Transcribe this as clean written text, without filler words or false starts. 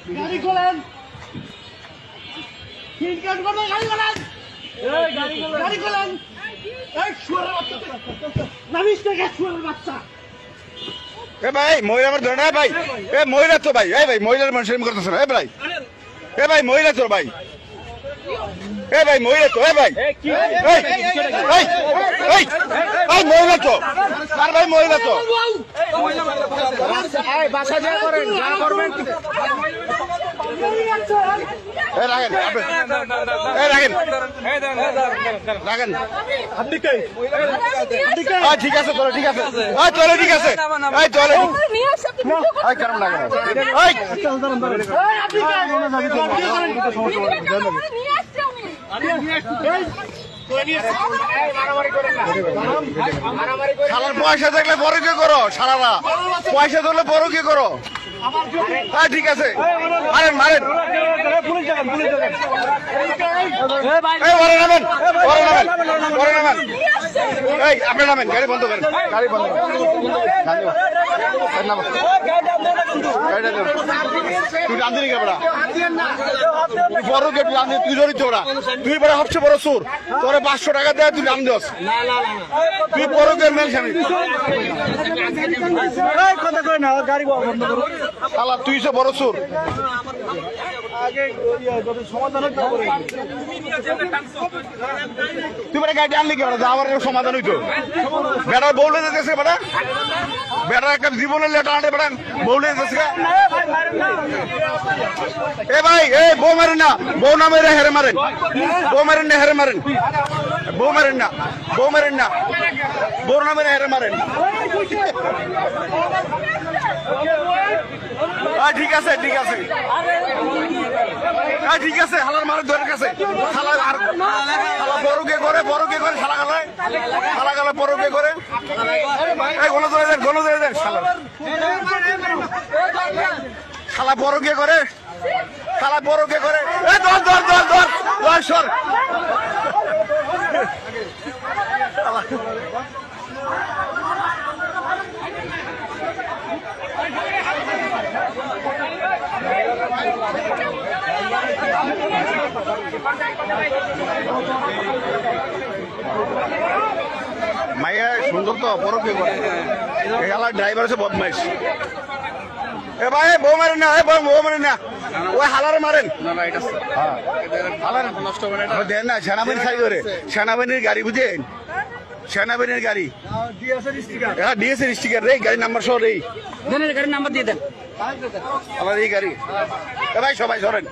গাড়ি খোলেন, সিট কাট করে গাড়ি খোলেন, গাড়ি খোলেন। এই শুয়ারের বাচ্চা, নামিস থেকে শুয়ারের বাচ্চা। এ ভাই মহিলা আমার ধরে না ভাই, এ মহিলা তো ভাই, এই ভাই মহিলার মানুষের করতেছে না, এ ভাই, এ ভাই মহিলা তো ভাই, এ ভাই মহিলা তো, এ ভাই মহিলা তো, আর ভাই মহিলা তো বাসা যা করেন, যা করবেন রাখেন, রাখেন রাখেন। ঠিক আছে চলো, ঠিক আছে চলো, ঠিক আছে চলে কেমন লাগে শালার পয়সা দেখলে বড় কি করো, সারারা পয়সা ধরলে বড় কি করো। হ্যাঁ ঠিক আছে, মারেন মারেন, নামেন নামেন, এই আপনি নামেন, গাড়ি বন্ধ করেন, গাড়ি বন্ধ করেন, তুই টান দিলি কেবড়া, বড় কে তুই জড়িত ওরা, তুই বড় সবচেয়ে বড় সুর, তোরে 500 টাকা দেয় তুই নাম দিস, তুই বড় কে মেল স্বামী শালা, তুই সে বড় সুর। তুই বেটা গাড়ি আনলি কেন, যাওয়ার সমাধান হইতো, বেটার বউলে যেতেছে, বেটা বেটার একটা জীবনের লেটা আনে, বেটা বউলে যেতেছে। এ ভাই, এ বউ মারেন না, বউ না মেরে হেরে মারেন, বউ মারেন না, হেরে মারেন, বউ মারেন না, বউ মারেন না, বউ না মেরে হেরে মারেন। ঠিক আছে ঠিক আছে ঠিক আছে, হালার মারের দরের কাছে শালা, আর শালা বড়কে করে, বড়কে করে শালা গালায়, শালা গালায় বড়কে করে, এই গণ ধরে দেন, গণ ধরে দেন, শালা শালা বড়কে করে, শালা বড়কে করে, এই ধর ধর ধর ধর ধর সর। মাইয়া সুন্দর তো, বড় কে করে, এলাকার ড্রাইভার আছে বদমাইশ। এ ভাই বউ মারেন না, বউ মারেন না, ওই হালার মারেন দেন না, সেনাবাহিনী সাই করে, সেনাবাহিনীর গাড়ি বুঝেন, সেনাবাহিনীর গাড়ি, হ্যাঁ ডিএসএর স্টিকার রে, গাড়ির নাম্বার সহ রে, গাড়ির নাম্বার দিয়ে দেন আমার এই গাড়ি। এ ভাই সবাই সরেন।